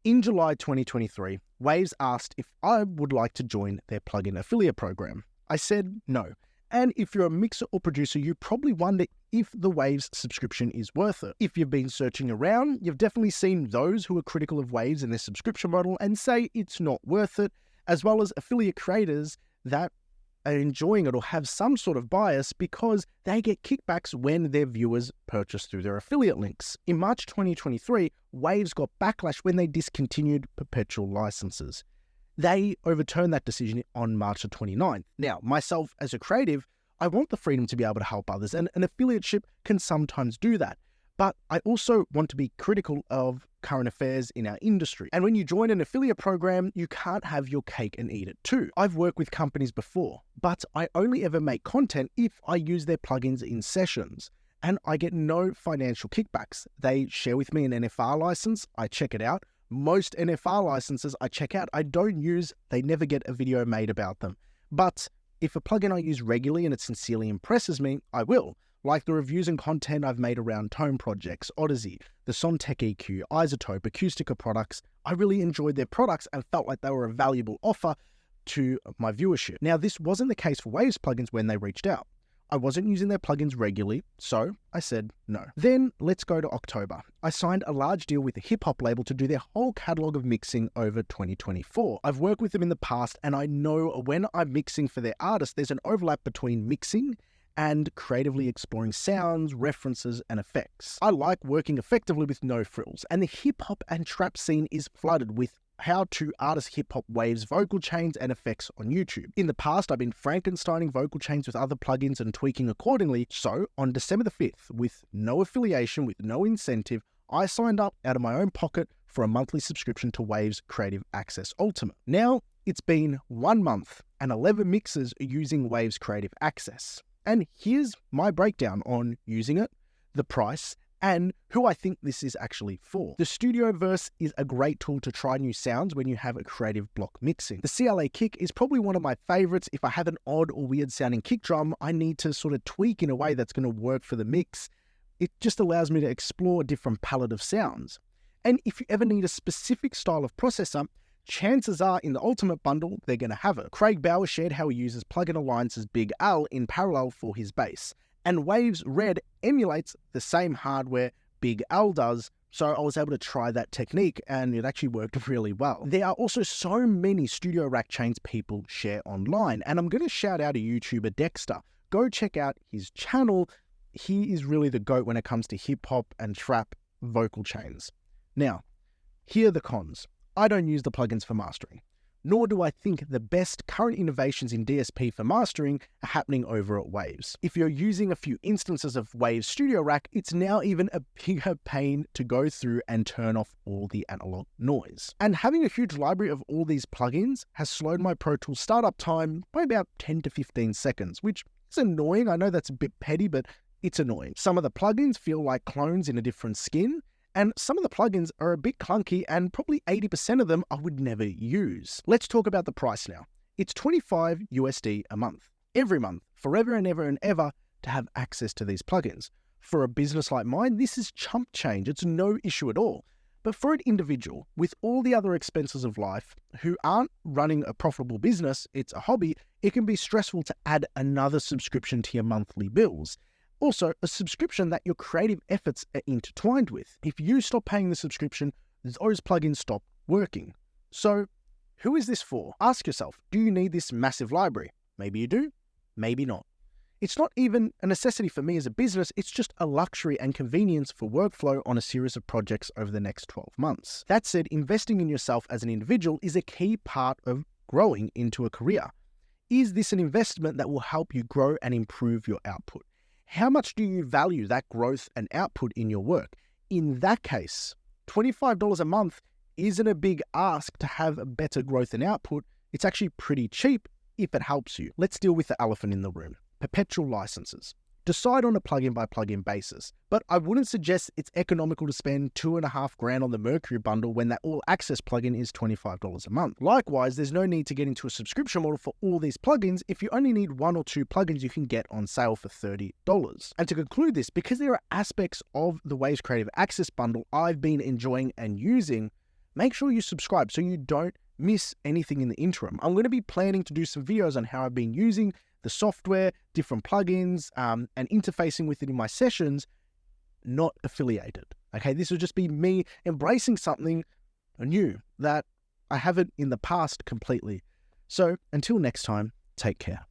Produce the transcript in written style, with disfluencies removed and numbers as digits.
In July 2023, Waves asked if I would like to join their plugin affiliate program. I said no. And if you're a mixer or producer, you probably wonder if the Waves subscription is worth it. If you've been searching around, you've definitely seen those who are critical of Waves and their subscription model and say it's not worth it, as well as affiliate creators that are enjoying it or have some sort of bias because they get kickbacks when their viewers purchase through their affiliate links. In March 2023, Waves got backlash when they discontinued perpetual licenses. They overturned that decision on March the 29th. Now, myself as a creative, I want the freedom to be able to help others, and an affiliateship can sometimes do that. But I also want to be critical of current affairs in our industry. And when you join an affiliate program, you can't have your cake and eat it too. I've worked with companies before, but I only ever make content if I use their plugins in sessions. And I get no financial kickbacks. They share with me an NFR license, I check it out. Most NFR licenses I check out, I don't use, they never get a video made about them. But if a plugin I use regularly and it sincerely impresses me, I will. Like the reviews and content I've made around Tone Projects, Odyssey, the Sontech EQ, iZotope, Acustica products. I really enjoyed their products and felt like they were a valuable offer to my viewership. Now, this wasn't the case for Waves plugins when they reached out. I wasn't using their plugins regularly, so I said no. Then let's go to October. I signed a large deal with a hip-hop label to do their whole catalog of mixing over 2024. I've worked with them in the past, and I know when I'm mixing for their artists, there's an overlap between mixing and creatively exploring sounds, references, and effects. I like working effectively with no frills, and the hip-hop and trap scene is flooded with how to artist hip-hop Waves vocal chains and effects on YouTube. In the past, I've been Frankensteining vocal chains with other plugins and tweaking accordingly, so on December the 5th, with no affiliation, with no incentive, I signed up out of my own pocket for a monthly subscription to Waves Creative Access Ultimate. Now, it's been 1 month, and 11 mixers are using Waves Creative Access. And here's my breakdown on using it, the price, and who I think this is actually for. The Studioverse is a great tool to try new sounds when you have a creative block mixing. The CLA kick is probably one of my favorites. If I have an odd or weird sounding kick drum, I need to sort of tweak in a way that's going to work for the mix. It just allows me to explore a different palette of sounds. And if you ever need a specific style of processor, chances are in the Ultimate Bundle, they're going to have it. Craig Bauer shared how he uses Plugin Alliance's Big Al in parallel for his bass. And Waves Red emulates the same hardware Big Al does, so I was able to try that technique and it actually worked really well. There are also so many studio rack chains people share online, and I'm going to shout out a YouTuber, Dexter. Go check out his channel. He is really the GOAT when it comes to hip-hop and trap vocal chains. Now, here are the cons. I don't use the plugins for mastering, nor do I think the best current innovations in DSP for mastering are happening over at Waves. If you're using a few instances of Waves Studio Rack, it's now even a bigger pain to go through and turn off all the analog noise. And having a huge library of all these plugins has slowed my Pro Tools startup time by about 10 to 15 seconds, which is annoying. I know that's a bit petty, but it's annoying. Some of the plugins feel like clones in a different skin, and some of the plugins are a bit clunky, and probably 80% of them I would never use. Let's talk about the price now. It's $25 USD a month, every month, forever and ever and ever, to have access to these plugins. For a business like mine, this is chump change. It's no issue at all. But for an individual with all the other expenses of life who aren't running a profitable business, it's a hobby, it can be stressful to add another subscription to your monthly bills. Also, a subscription that your creative efforts are intertwined with. If you stop paying the subscription, those plugins stop working. So, who is this for? Ask yourself, do you need this massive library? Maybe you do, maybe not. It's not even a necessity for me as a business, it's just a luxury and convenience for workflow on a series of projects over the next 12 months. That said, investing in yourself as an individual is a key part of growing into a career. Is this an investment that will help you grow and improve your output? How much do you value that growth and output in your work? In that case, $25 a month isn't a big ask to have a better growth and output. It's actually pretty cheap if it helps you. Let's deal with the elephant in the room, perpetual licenses. Decide on a plugin by plugin basis, but I wouldn't suggest it's economical to spend $2,500 on the Mercury bundle when that all access plugin is $25 a month. Likewise, there's no need to get into a subscription model for all these plugins if you only need 1 or 2 plugins you can get on sale for $30. And to conclude this, because there are aspects of the Waves Creative Access bundle I've been enjoying and using, make sure you subscribe so you don't miss anything in the interim. I'm going to be planning to do some videos on how I've been using the software, different plugins, and interfacing with it in my sessions, not affiliated. Okay, this will just be me embracing something new that I haven't in the past completely. So until next time, take care.